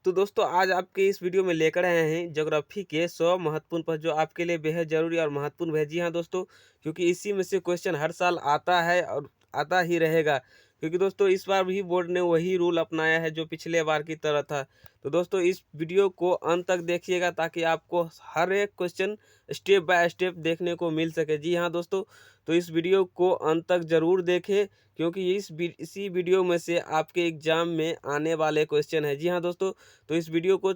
तो दोस्तों आज आपके इस वीडियो में लेकर आए हैं ज्योग्राफी के 100 महत्वपूर्ण प्रश्न जो आपके लिए बेहद ज़रूरी और महत्वपूर्ण है। जी हाँ दोस्तों, क्योंकि इसी में से क्वेश्चन हर साल आता है और आता ही रहेगा। क्योंकि दोस्तों इस बार भी बोर्ड ने वही रूल अपनाया है जो पिछले बार की तरह था। तो दोस्तों इस वीडियो को अंत तक देखिएगा ताकि आपको हर एक क्वेश्चन स्टेप बाय स्टेप देखने को मिल सके। जी हाँ दोस्तों, तो इस वीडियो को अंत तक ज़रूर देखें क्योंकि इसी वीडियो में से आपके एग्जाम में आने वाले क्वेश्चन है। जी हाँ दोस्तों, तो इस वीडियो को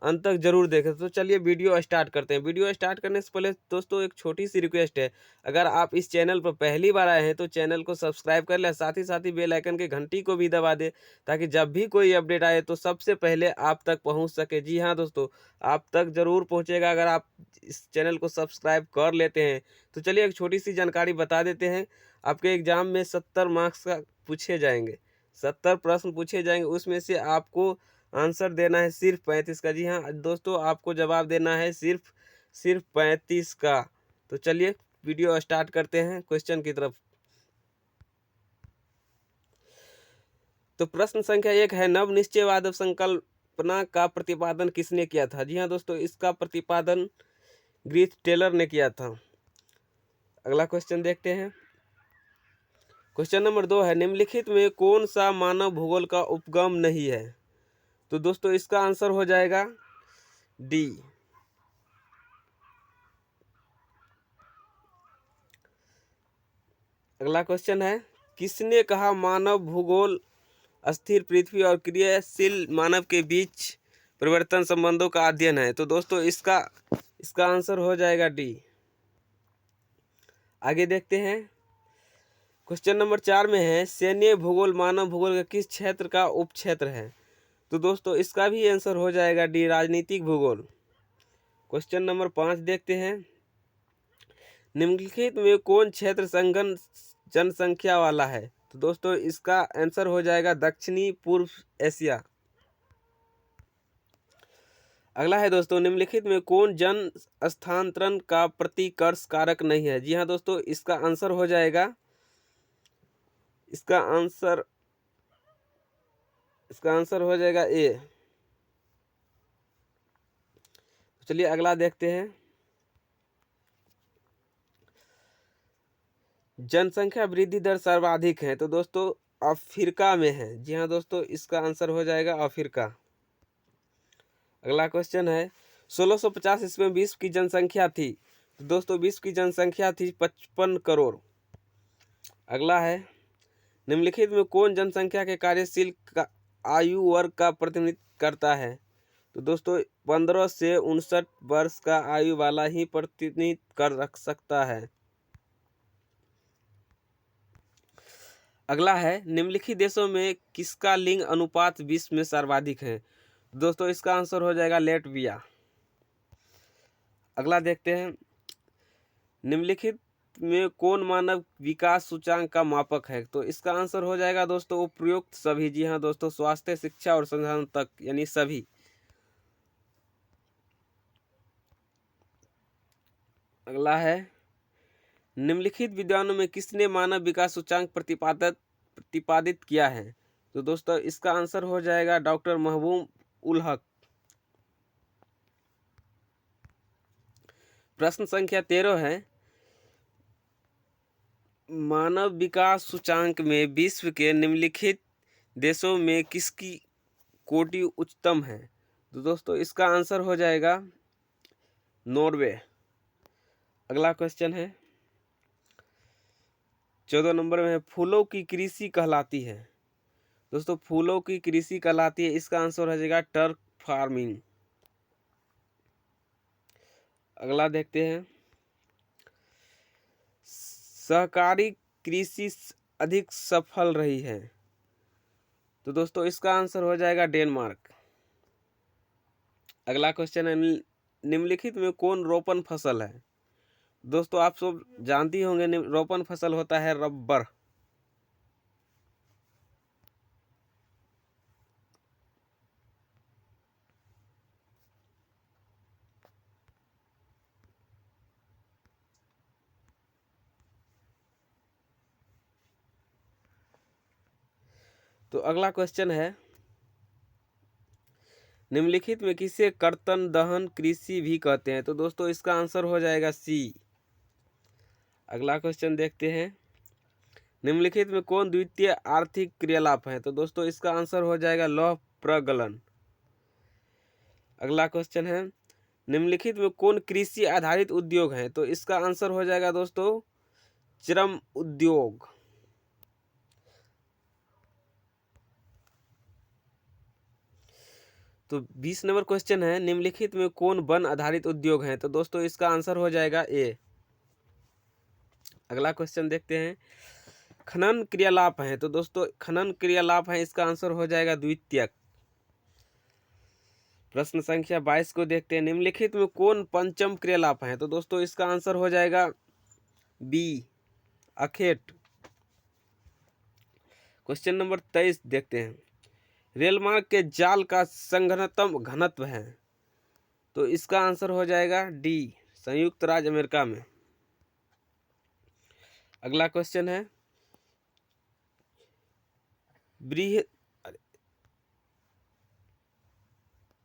अंत तक जरूर देखें। तो चलिए वीडियो स्टार्ट करते हैं। वीडियो स्टार्ट करने से पहले दोस्तों एक छोटी सी रिक्वेस्ट है, अगर आप इस चैनल पर पहली बार आए हैं तो चैनल को सब्सक्राइब कर लें, साथ ही बेल आइकन के घंटी को भी दबा दें ताकि जब भी कोई अपडेट आए तो सबसे पहले आप तक पहुंच सके। जी हाँ दोस्तों, आप तक जरूर पहुंचेगा अगर आप इस चैनल को सब्सक्राइब कर लेते हैं। तो चलिए एक छोटी सी जानकारी बता देते हैं। आपके एग्जाम में 70 मार्क्स का पूछे जाएंगे, 70 प्रश्न पूछे जाएंगे, उसमें से आपको आंसर देना है सिर्फ 35 का। जी हाँ दोस्तों, आपको जवाब देना है सिर्फ 35 का। तो चलिए वीडियो स्टार्ट करते हैं क्वेश्चन की तरफ। तो प्रश्न संख्या 1 है, नव निश्चयवाद संकल्पना का प्रतिपादन किसने किया था? जी हाँ दोस्तों, इसका प्रतिपादन ग्रीथ टेलर ने किया था। अगला क्वेश्चन देखते हैं। क्वेश्चन नंबर 2 है, निम्नलिखित में कौन सा मानव भूगोल का उपगम नहीं है? तो दोस्तों इसका आंसर हो जाएगा डी। अगला क्वेश्चन है, किसने कहा मानव भूगोल अस्थिर पृथ्वी और क्रियाशील मानव के बीच परिवर्तन संबंधों का अध्ययन है? तो दोस्तों इसका आंसर हो जाएगा डी। आगे देखते हैं। क्वेश्चन नंबर 4 में है, सैन्य भूगोल मानव भूगोल के किस क्षेत्र का उपक्षेत्र है? तो दोस्तों इसका भी आंसर हो जाएगा डी, राजनीतिक भूगोल। क्वेश्चन नंबर 5 देखते हैं। निम्नलिखित में कौन क्षेत्र संघन जनसंख्या वाला है? तो दोस्तों इसका आंसर हो जाएगा दक्षिणी पूर्व एशिया। अगला है दोस्तों, निम्नलिखित में कौन जन स्थानांतरण का प्रतिकर्ष कारक नहीं है? जी हाँ दोस्तों, इसका आंसर हो जाएगा ए। चलिए अगला देखते हैं। जनसंख्या वृद्धि दर सर्वाधिक है? तो दोस्तों अफ्रीका में है। जी हाँ दोस्तों, इसका आंसर हो जाएगा अफ्रीका। अगला क्वेश्चन है, 1650 ईस्वी में विश्व की जनसंख्या थी? तो दोस्तों विश्व की जनसंख्या थी 55 करोड़। अगला है, निम्नलिखित में कौन जनसंख्या के कार्यशील का आयु वर्ग का प्रतिनिधित्व करता है? तो दोस्तों 15 से 59 वर्ष का आयु वाला ही प्रतिनिधित्व कर रख सकता है। अगला है, निम्नलिखित देशों में किसका लिंग अनुपात विश्व में सर्वाधिक है? दोस्तों इसका आंसर हो जाएगा लेटविया। अगला देखते हैं। निम्नलिखित में कौन मानव विकास सूचकांक का मापक है? तो इसका आंसर हो जाएगा दोस्तों उपयुक्त सभी। जी हाँ दोस्तों, स्वास्थ्य, शिक्षा और संसाधन तक यानी सभी। अगला है, निम्नलिखित विद्वानों में किसने मानव विकास सूचकांक प्रतिपादित किया है? तो दोस्तों इसका आंसर हो जाएगा डॉक्टर महबूब उल हक। प्रश्न संख्या 13 है, मानव विकास सूचकांक में विश्व के निम्नलिखित देशों में किसकी कोटि उच्चतम है? तो दोस्तों इसका आंसर हो जाएगा नॉर्वे। अगला क्वेश्चन है 14 नंबर में है, फूलों की कृषि कहलाती है? दोस्तों फूलों की कृषि कहलाती है, इसका आंसर हो जाएगा टर्फ फार्मिंग। अगला देखते हैं, सहकारी कृषि अधिक सफल रही है? तो दोस्तों इसका आंसर हो जाएगा डेनमार्क। अगला क्वेश्चन है, निम्नलिखित में कौन रोपण फसल है? दोस्तों आप सब जानती होंगे रोपण फसल होता है रबर। तो अगला क्वेश्चन है, निम्नलिखित में किसे कर्तन दहन कृषि भी कहते हैं? तो दोस्तों इसका आंसर हो जाएगा सी। अगला क्वेश्चन देखते हैं। निम्नलिखित में कौन द्वितीय आर्थिक क्रियालाप है? तो दोस्तों इसका आंसर हो जाएगा लौह प्रगलन। अगला क्वेश्चन है, निम्नलिखित में कौन कृषि आधारित उद्योग है? तो इसका आंसर हो जाएगा दोस्तों चरम उद्योग। तो 20 नंबर क्वेश्चन है, निम्नलिखित में कौन वन आधारित उद्योग है? तो दोस्तों इसका आंसर हो जाएगा ए। अगला क्वेश्चन देखते हैं, खनन क्रियालाप है? तो दोस्तों खनन क्रियालाप है, इसका आंसर हो जाएगा द्वितीयक। प्रश्न संख्या 22 को देखते हैं, निम्नलिखित में कौन पंचम क्रियालाप है? तो दोस्तों इसका आंसर हो जाएगा बी अखेट। क्वेश्चन नंबर 23 देखते हैं, रेल मार्ग के जाल का संघनतम घनत्व है? तो इसका आंसर हो जाएगा डी संयुक्त राज्य अमेरिका में। अगला क्वेश्चन है,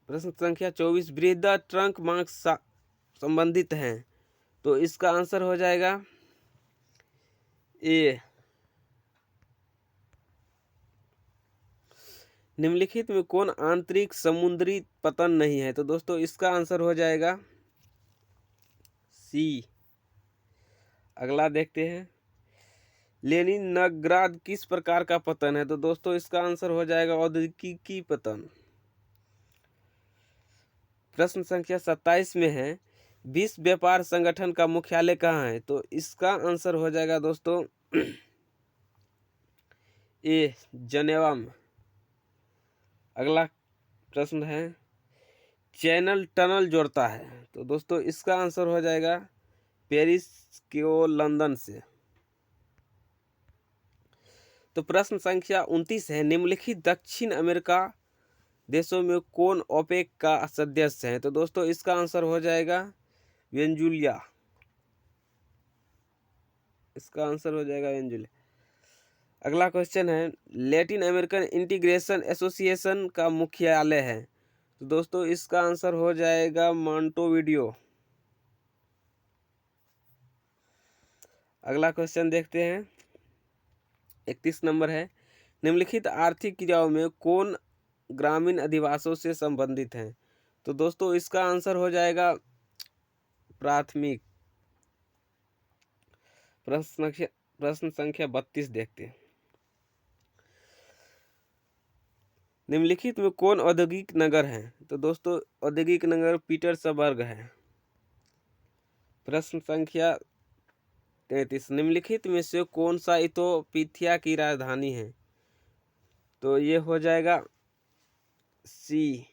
प्रश्न संख्या 24, बृहद ट्रंक मार्ग संबंधित हैं? तो इसका आंसर हो जाएगा ए। निम्नलिखित में कौन आंतरिक समुद्री पतन नहीं है? तो दोस्तों इसका आंसर हो जाएगा सी। अगला देखते हैं, लेनिनग्राद किस प्रकार का पतन है? तो दोस्तों इसका आंसर हो जाएगा औद्योगिकी पतन। प्रश्न संख्या 27 में है, विश्व व्यापार संगठन का मुख्यालय कहाँ है? तो इसका आंसर हो जाएगा दोस्तों ए जनेवा में। अगला प्रश्न है, चैनल टनल जोड़ता है? तो दोस्तों इसका आंसर हो जाएगा पेरिस को लंदन से। तो प्रश्न संख्या 29 है, निम्नलिखित दक्षिण अमेरिका देशों में कौन ओपेक का सदस्य है? तो दोस्तों इसका आंसर हो जाएगा वेनेजुएला। इसका आंसर हो जाएगा वेनेजुएला। अगला क्वेश्चन है, लैटिन अमेरिकन इंटीग्रेशन एसोसिएशन का मुख्यालय है? तो दोस्तों इसका आंसर हो जाएगा मॉन्टेविडियो। अगला क्वेश्चन देखते हैं, 31 नंबर है, निम्नलिखित आर्थिक क्रियाओं में कौन ग्रामीण अधिवासों से संबंधित हैं? तो दोस्तों इसका आंसर हो जाएगा प्राथमिक। प्रश्न संख्या 32 देखते हैं, निम्नलिखित में कौन औद्योगिक नगर है? तो दोस्तों औद्योगिक नगर पीटर्सबर्ग है। प्रश्न संख्या 33, निम्नलिखित में से कौन सा इथोपिया की राजधानी है? तो ये हो जाएगा सी।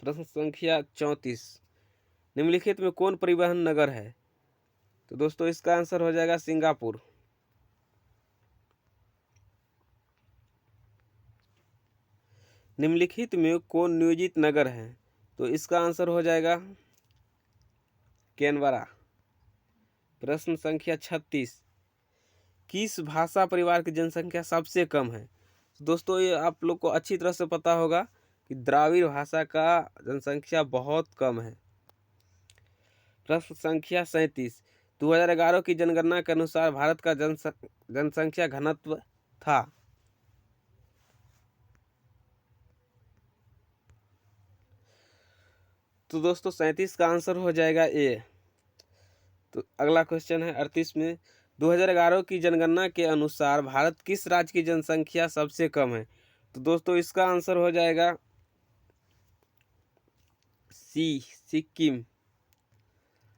प्रश्न संख्या 34, निम्नलिखित में कौन परिवहन नगर है? तो दोस्तों इसका आंसर हो जाएगा सिंगापुर। निम्नलिखित में कौन नियोजित नगर है? तो इसका आंसर हो जाएगा कैनबरा। प्रश्न संख्या 36, किस भाषा परिवार की जनसंख्या सबसे कम है? दोस्तों ये आप लोग को अच्छी तरह से पता होगा कि द्राविड़ भाषा का जनसंख्या बहुत कम है। प्रश्न संख्या 37, 2011 की जनगणना के अनुसार भारत का जनसंख्या घनत्व था? तो दोस्तों 37 का आंसर हो जाएगा ए। तो अगला क्वेश्चन है 38 में, 2011 की जनगणना के अनुसार भारत किस राज्य की जनसंख्या सबसे कम है? तो दोस्तों इसका आंसर हो जाएगा सी सिक्किम।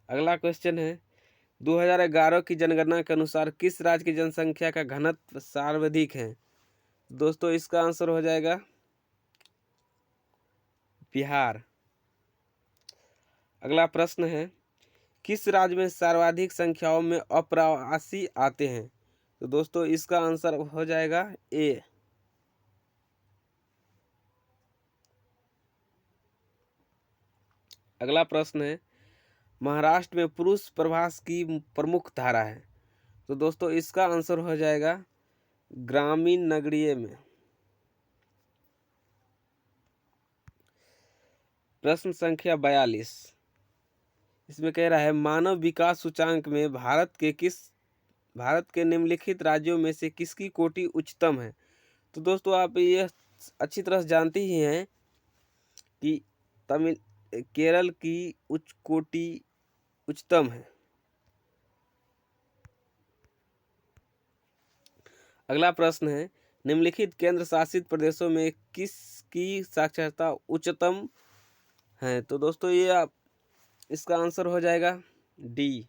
अगला क्वेश्चन है, 2011 की जनगणना के अनुसार किस राज्य की जनसंख्या का घनत्व सर्वाधिक है? दोस्तों इसका आंसर हो जाएगा बिहार। अगला प्रश्न है, किस राज्य में सर्वाधिक संख्याओं में अप्रवासी आते हैं? तो दोस्तों इसका आंसर हो जाएगा ए। अगला प्रश्न है, महाराष्ट्र में पुरुष प्रवास की प्रमुख धारा है? तो दोस्तों इसका आंसर हो जाएगा ग्रामीण नगरीय में। प्रश्न संख्या 42, इसमें कह रहा है मानव विकास सूचांक में भारत के निम्नलिखित राज्यों में से किसकी कोटि उच्चतम है। तो दोस्तों आप ये अच्छी तरह से जानते ही हैं कि केरल की उच्च कोटि उच्चतम है। अगला प्रश्न है निम्नलिखित केंद्र शासित प्रदेशों में किसकी साक्षरता उच्चतम है। तो दोस्तों ये इसका आंसर हो जाएगा डी,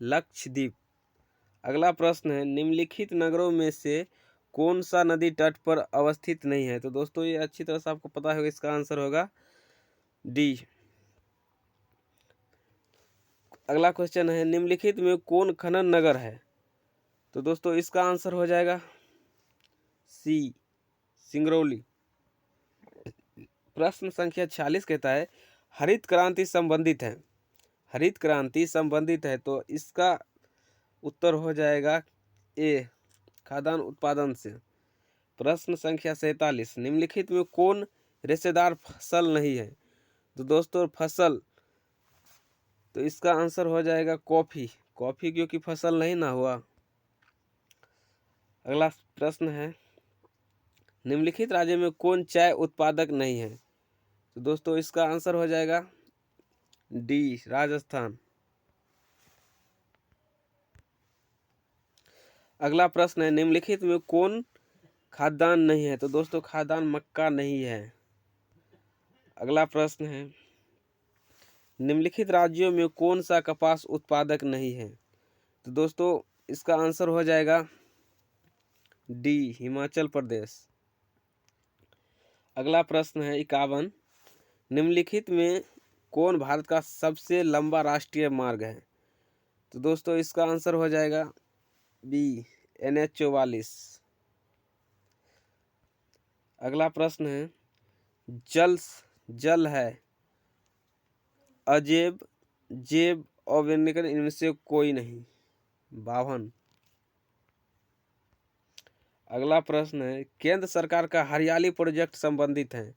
लक्षद्वीप। अगला प्रश्न है निम्नलिखित नगरों में से कौन सा नदी तट पर अवस्थित नहीं है। तो दोस्तों ये अच्छी तरह से आपको पता होगा, इसका आंसर होगा डी। अगला क्वेश्चन है निम्नलिखित में कौन खनन नगर है। तो दोस्तों इसका आंसर हो जाएगा सी, सिंगरौली। प्रश्न संख्या 46 कहता है हरित क्रांति संबंधित है। हरित क्रांति संबंधित है तो इसका उत्तर हो जाएगा ए, खाद्यान्न उत्पादन से। प्रश्न संख्या 47 निम्नलिखित में कौन रेशेदार फसल नहीं है। तो दोस्तों फसल, तो इसका आंसर हो जाएगा कॉफी। कॉफी क्योंकि फसल नहीं ना हुआ। अगला प्रश्न है निम्नलिखित राज्य में कौन चाय उत्पादक नहीं है। तो दोस्तों इसका आंसर हो जाएगा डी, राजस्थान। अगला प्रश्न है निम्नलिखित में कौन खाद्यान्न नहीं है। तो दोस्तों खाद्यान्न मक्का नहीं है। अगला प्रश्न है निम्नलिखित राज्यों में कौन सा कपास उत्पादक नहीं है। तो दोस्तों इसका आंसर हो जाएगा डी, हिमाचल प्रदेश। अगला प्रश्न है 51 निम्नलिखित में कौन भारत का सबसे लंबा राष्ट्रीय मार्ग है। तो दोस्तों इसका आंसर हो जाएगा बी, NH-44। अगला प्रश्न है जल है अजैब, जैव और वैज्ञानिक इनमें से कोई नहीं, 52। अगला प्रश्न है केंद्र सरकार का हरियाली प्रोजेक्ट संबंधित है।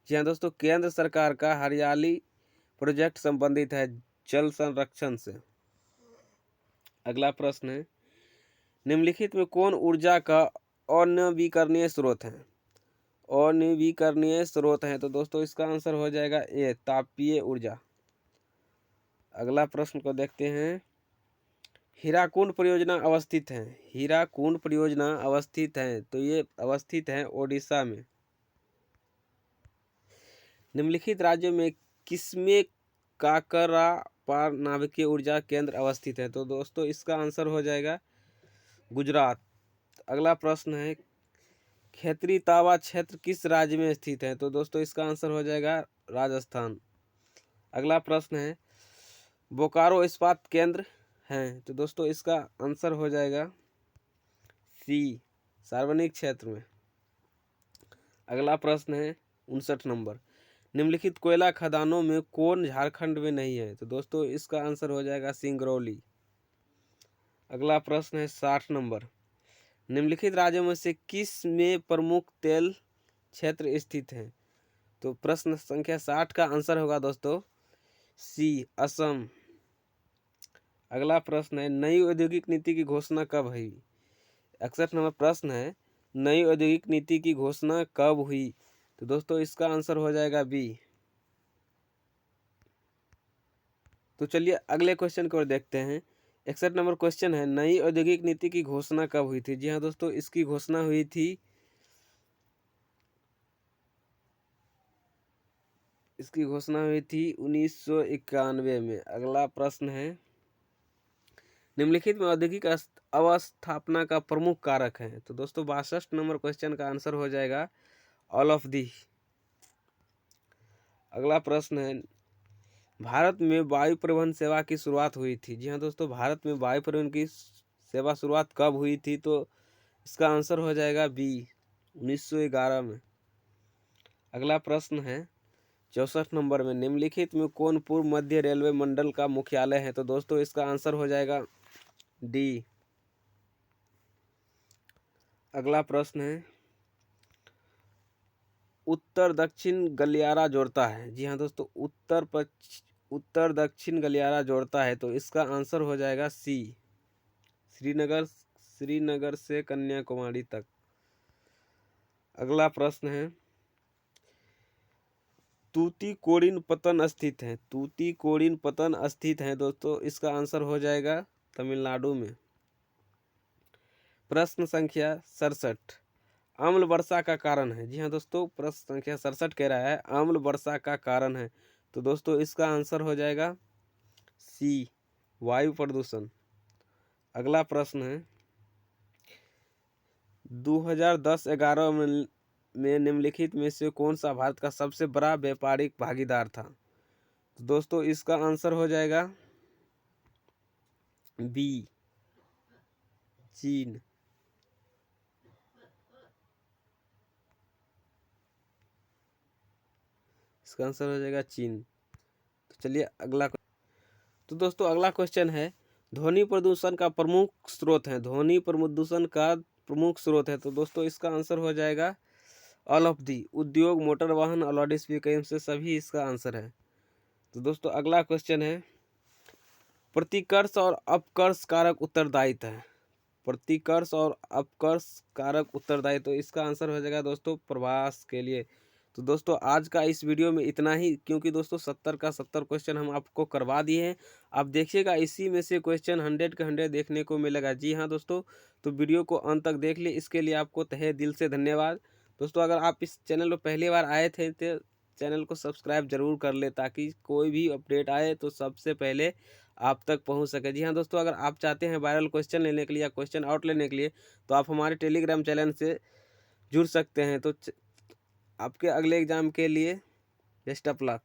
जी हाँ दोस्तों, केंद्र सरकार का हरियाली प्रोजेक्ट संबंधित है जल संरक्षण से। अगला प्रश्न है निम्नलिखित में कौन ऊर्जा का अनवीकरणीय स्रोत है। अनवीकरणीय स्रोत है तो दोस्तों इसका आंसर हो जाएगा ए, तापीय ऊर्जा। अगला प्रश्न को देखते हैं हीराकुंड परियोजना अवस्थित है। हीराकुंड परियोजना अवस्थित है तो ये अवस्थित है ओडिशा में। निम्नलिखित राज्यों में किसमें काकरापार नाभिकीय ऊर्जा केंद्र अवस्थित है। तो दोस्तों इसका आंसर हो जाएगा गुजरात। अगला प्रश्न है खेतरी तावा क्षेत्र किस राज्य में स्थित है। तो दोस्तों इसका आंसर हो जाएगा राजस्थान। अगला प्रश्न है बोकारो इस्पात केंद्र है। तो दोस्तों इसका आंसर हो जाएगा सी, सार्वजनिक क्षेत्र में। अगला प्रश्न है 59 नंबर निम्नलिखित कोयला खदानों में कौन झारखंड में नहीं है। तो दोस्तों इसका आंसर हो जाएगा सिंगरौली। अगला प्रश्न है 60 नंबर निम्नलिखित राज्यों में से किस में प्रमुख तेल क्षेत्र स्थित है। तो प्रश्न संख्या 60 का आंसर होगा दोस्तों सी, असम। अगला प्रश्न है नई औद्योगिक नीति की घोषणा कब हुई। 61 नंबर प्रश्न है नई औद्योगिक नीति की घोषणा कब हुई। तो दोस्तों इसका आंसर हो जाएगा बी। तो चलिए अगले क्वेश्चन को देखते हैं। 61 नंबर क्वेश्चन है नई औद्योगिक नीति की घोषणा कब हुई थी। जी हाँ दोस्तों, इसकी घोषणा हुई थी 1991 में। अगला प्रश्न है निम्नलिखित में औद्योगिक अवस्थापना का प्रमुख कारक है। तो दोस्तों 62 नंबर क्वेश्चन का आंसर हो जाएगा ऑल ऑफ दी। अगला प्रश्न है भारत में वायु परिवहन सेवा की शुरुआत हुई थी। जी हाँ दोस्तों, भारत में वायु परिवहन की सेवा शुरुआत कब हुई थी। तो इसका आंसर हो जाएगा बी, 1911 में। अगला प्रश्न है 64 नंबर में निम्नलिखित में कौन पूर्व मध्य रेलवे मंडल का मुख्यालय है। तो दोस्तों इसका आंसर हो जाएगा डी। अगला प्रश्न है उत्तर दक्षिण गलियारा जोड़ता है? जी हाँ दोस्तों, उत्तर दक्षिण गलियारा जोड़ता है, तो इसका आंसर हो जाएगा सी, श्रीनगर से कन्याकुमारी तक। अगला प्रश्न है, तूतीकोरिन पत्तन स्थित है? तूतीकोरिन पत्तन स्थित है दोस्तों, इसका आंसर हो जाएगा तमिलनाडु में। प्रश्न संख्या 67, अम्ल वर्षा का कारण है? जी हाँ दोस्तों, प्रश्न संख्या 67 कह रहा है अम्ल वर्षा का कारण है, तो दोस्तों इसका आंसर हो जाएगा सी, वायु प्रदूषण। अगला प्रश्न है, 2010-11 में निम्नलिखित में से कौन सा भारत का सबसे बड़ा व्यापारिक भागीदार था? तो दोस्तों इसका आंसर हो जाएगा बी, चीन। इसका आंसर हो जाएगा चीन। तो चलिए अगला, तो दोस्तों अगला क्वेश्चन है, ध्वनि प्रदूषण का प्रमुख स्रोत है? ध्वनि प्रदूषण का प्रमुख स्रोत है, तो दोस्तों इसका आंसर हो जाएगा ऑल ऑफ दी, उद्योग, मोटर वाहन और लाउड स्पीकर से सभी इसका आंसर है। तो दोस्तों अगला क्वेश्चन है, प्रतिकर्ष और अपकर्ष कारक उत्तरदायित्व है? प्रतिकर्ष और अपकर्ष कारक उत्तरदायित्व, तो इसका आंसर हो जाएगा दोस्तों प्रवास के लिए। तो दोस्तों आज का इस वीडियो में इतना ही, क्योंकि दोस्तों 70 का 70 क्वेश्चन हम आपको करवा दिए हैं। आप देखिएगा इसी में से क्वेश्चन 100 के 100 देखने को मिलेगा। जी हाँ दोस्तों, तो वीडियो को अंत तक देख लिए, इसके लिए आपको तहे दिल से धन्यवाद। दोस्तों अगर आप इस चैनल पर पहली बार आए थे तो चैनल को सब्सक्राइब जरूर कर ले, ताकि कोई भी अपडेट आए तो सबसे पहले आप तक पहुंच सके। जी हाँ दोस्तों, अगर आप चाहते हैं वायरल क्वेश्चन लेने के लिए या क्वेश्चन आउट लेने के लिए, तो आप हमारे टेलीग्राम चैनल से जुड़ सकते हैं। तो आपके अगले एग्जाम के लिए बेस्ट ऑफ लक।